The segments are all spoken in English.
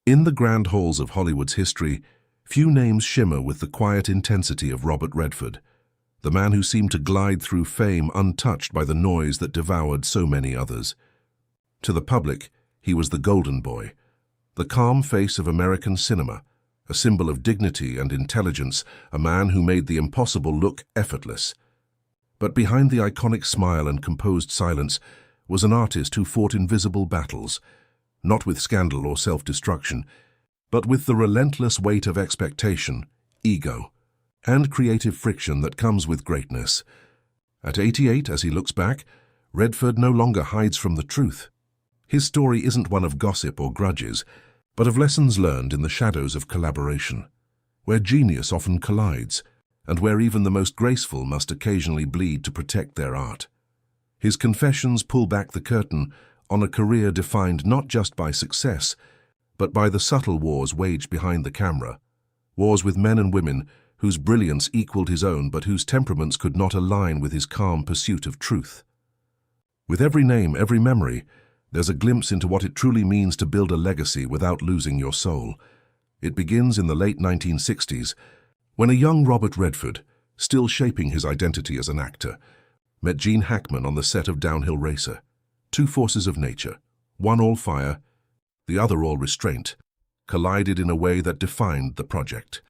In the grand halls of Hollywood's history, few names shimmer with the quiet intensity of Robert Redford, the man who seemed to glide through fame untouched by the noise that devoured so many others. To the public, he was the golden boy, the calm face of American cinema, a symbol of dignity and intelligence, a man who made the impossible look effortless. But behind the iconic smile and composed silence was an artist who fought invisible battles, not with scandal or self-destruction, but with the relentless weight of expectation, ego, and creative friction that comes with greatness. At 88, as he looks back, Redford no longer hides from the truth. His story isn't one of gossip or grudges, but of lessons learned in the shadows of collaboration, where genius often collides, and where even the most graceful must occasionally bleed to protect their art. His confessions pull back the curtain on a career defined not just by success, but by the subtle wars waged behind the camera, wars with men and women whose brilliance equaled his own but whose temperaments could not align with his calm pursuit of truth. With every name, every memory, there's a glimpse into what it truly means to build a legacy without losing your soul. It begins in the late 1960s, when a young Robert Redford, still shaping his identity as an actor, met Gene Hackman on the set of Downhill Racer. Two forces of nature, one all fire, the other all restraint, collided in a way that defined the project.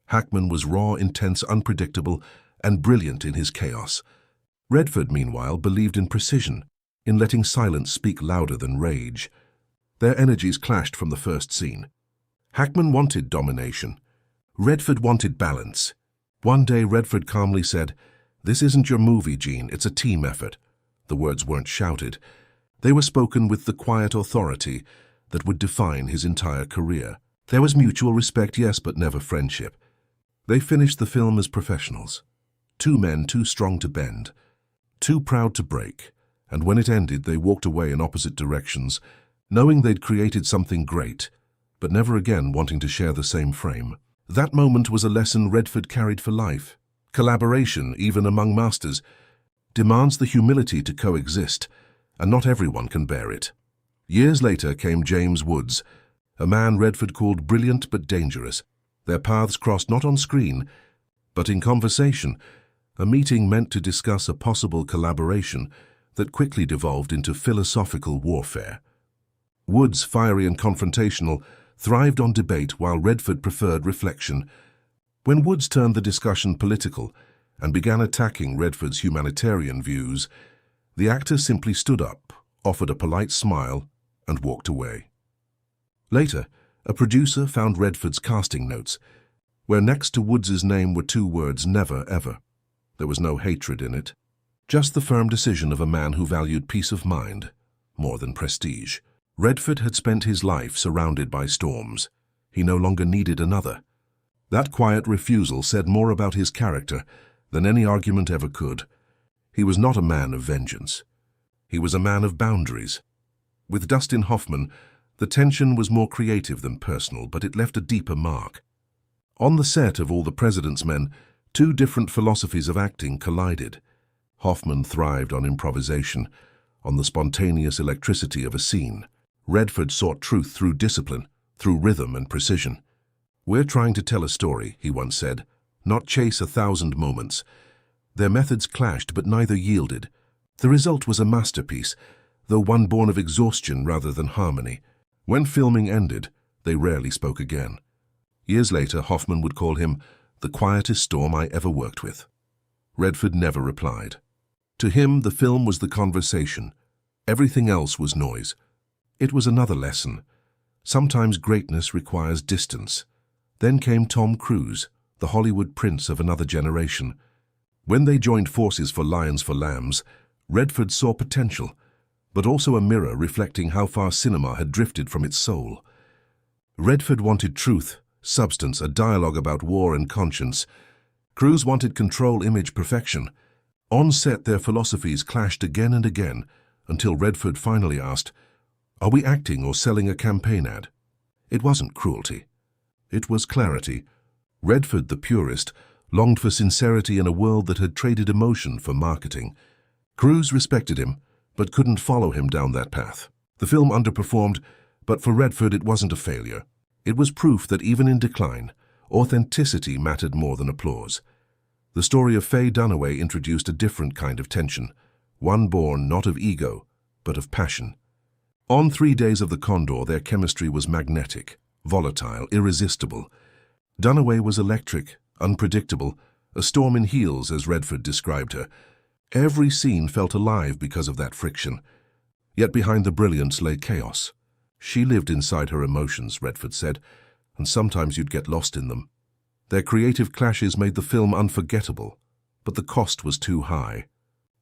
Hackman was raw, intense, unpredictable, and brilliant in his chaos. Redford, meanwhile, believed in precision, in letting silence speak louder than rage. Their energies clashed from the first scene. Hackman wanted domination. Redford wanted balance. One day, Redford calmly said, "This isn't your movie, Gene, it's a team effort." The words weren't shouted. They were spoken with the quiet authority that would define his entire career. There was mutual respect, yes, but never friendship. They finished the film as professionals. Two men too strong to bend, too proud to break, and when it ended, they walked away in opposite directions, knowing they'd created something great, but never again wanting to share the same frame. That moment was a lesson Redford carried for life. Collaboration, even among masters, demands the humility to coexist, and not everyone can bear it. Years later came James Woods, a man Redford called brilliant but dangerous. Their paths crossed not on screen, but in conversation, a meeting meant to discuss a possible collaboration that quickly devolved into philosophical warfare. Woods, fiery and confrontational, thrived on debate while Redford preferred reflection. When Woods turned the discussion political and began attacking Redford's humanitarian views, the actor simply stood up, offered a polite smile, and walked away. Later, a producer found Redford's casting notes, where next to Woods's name were two words, "never, ever." There was no hatred in it, just the firm decision of a man who valued peace of mind more than prestige. Redford had spent his life surrounded by storms. He no longer needed another. That quiet refusal said more about his character than any argument ever could. He was not a man of vengeance. He was a man of boundaries. With Dustin Hoffman, the tension was more creative than personal, but it left a deeper mark. On the set of All the President's Men, two different philosophies of acting collided. Hoffman thrived on improvisation, on the spontaneous electricity of a scene. Redford sought truth through discipline, through rhythm and precision. "We're trying to tell a story," he once said, "not chase 1,000 moments." Their methods clashed, but neither yielded. The result was a masterpiece, though one born of exhaustion rather than harmony. When filming ended, they rarely spoke again. Years later, Hoffman would call him the quietest storm I ever worked with. Redford never replied. To him, the film was the conversation. Everything else was noise. It was another lesson. Sometimes greatness requires distance. Then came Tom Cruise, the Hollywood prince of another generation. When they joined forces for Lions for Lambs, Redford saw potential, but also a mirror reflecting how far cinema had drifted from its soul. Redford wanted truth, substance, a dialogue about war and conscience. Cruise wanted control, image, perfection. On set, their philosophies clashed again and again, until Redford finally asked, "Are we acting or selling a campaign ad?" It wasn't cruelty. It was clarity. Redford, the purist, longed for sincerity in a world that had traded emotion for marketing. Cruise respected him, but couldn't follow him down that path. The film underperformed, but for Redford it wasn't a failure. It was proof that even in decline, authenticity mattered more than applause. The story of Faye Dunaway introduced a different kind of tension, one born not of ego, but of passion. On 3 days of the Condor, their chemistry was magnetic, volatile, irresistible. Dunaway was electric, unpredictable, a storm in heels, as Redford described her. Every scene felt alive because of that friction. Yet behind the brilliance lay chaos. She lived inside her emotions, Redford said, and sometimes you'd get lost in them. Their creative clashes made the film unforgettable, but the cost was too high.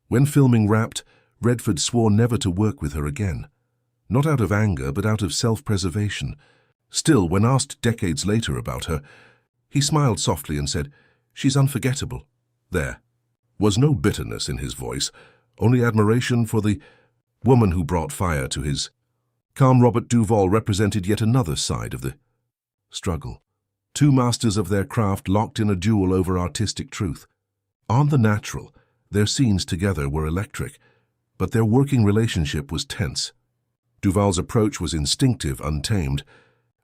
When filming wrapped, Redford swore never to work with her again. Not out of anger, but out of self-preservation. Still, when asked decades later about her, he smiled softly and said, "She's unforgettable." There was no bitterness in his voice, only admiration for the woman who brought fire to his. Calm Robert Duvall represented yet another side of the struggle. Two masters of their craft locked in a duel over artistic truth. On the natural, their scenes together were electric, but their working relationship was tense. Duvall's approach was instinctive, untamed.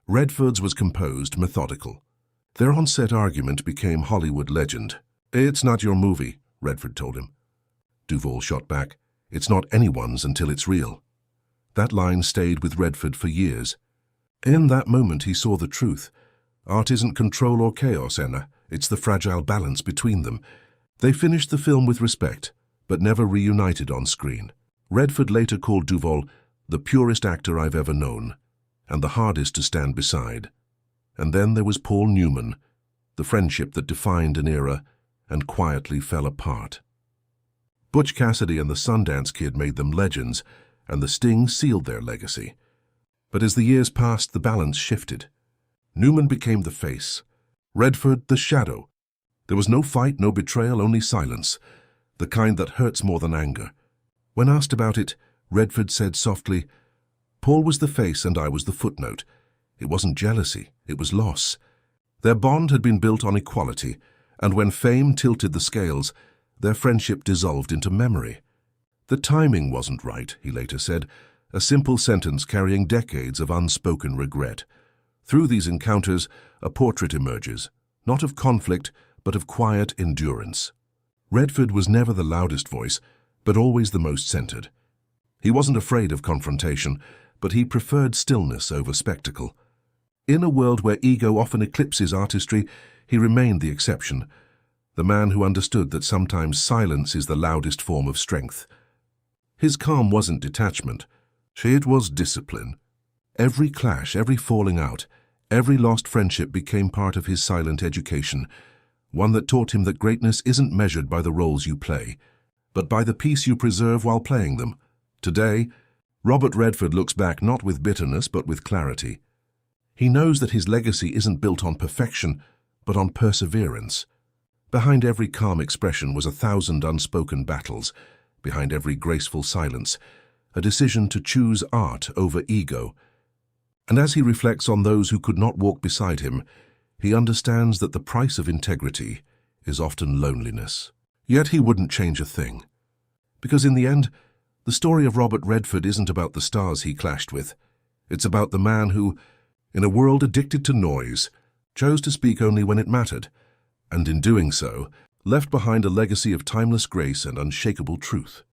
Redford's was composed, methodical. Their on-set argument became Hollywood legend. "It's not your movie," Redford told him. Duvall shot back, "It's not anyone's until it's real." That line stayed with Redford for years. In that moment he saw the truth. Art isn't control or chaos, Anna. It's the fragile balance between them. They finished the film with respect, but never reunited on screen. Redford later called Duvall the purest actor I've ever known, and the hardest to stand beside. And then there was Paul Newman, the friendship that defined an era and quietly fell apart. Butch Cassidy and the Sundance Kid made them legends, and The Sting sealed their legacy. But as the years passed, the balance shifted. Newman became the face, Redford the shadow. There was no fight, no betrayal, only silence, the kind that hurts more than anger. When asked about it, Redford said softly, "Paul was the face and I was the footnote. It wasn't jealousy, it was loss." Their bond had been built on equality, and when fame tilted the scales, their friendship dissolved into memory. The timing wasn't right, he later said, a simple sentence carrying decades of unspoken regret. Through these encounters, a portrait emerges, not of conflict, but of quiet endurance. Redford was never the loudest voice, but always the most centered. He wasn't afraid of confrontation, but he preferred stillness over spectacle. In a world where ego often eclipses artistry, he remained the exception, the man who understood that sometimes silence is the loudest form of strength. His calm wasn't detachment, it was discipline. Every clash, every falling out, every lost friendship became part of his silent education, one that taught him that greatness isn't measured by the roles you play, but by the peace you preserve while playing them. Today, Robert Redford looks back not with bitterness but with clarity. He knows that his legacy isn't built on perfection, but on perseverance. Behind every calm expression was 1,000 unspoken battles. Behind every graceful silence, a decision to choose art over ego. And as he reflects on those who could not walk beside him, he understands that the price of integrity is often loneliness. Yet he wouldn't change a thing. Because in the end, the story of Robert Redford isn't about the stars he clashed with. It's about the man who, in a world addicted to noise, chose to speak only when it mattered, and in doing so, left behind a legacy of timeless grace and unshakable truth.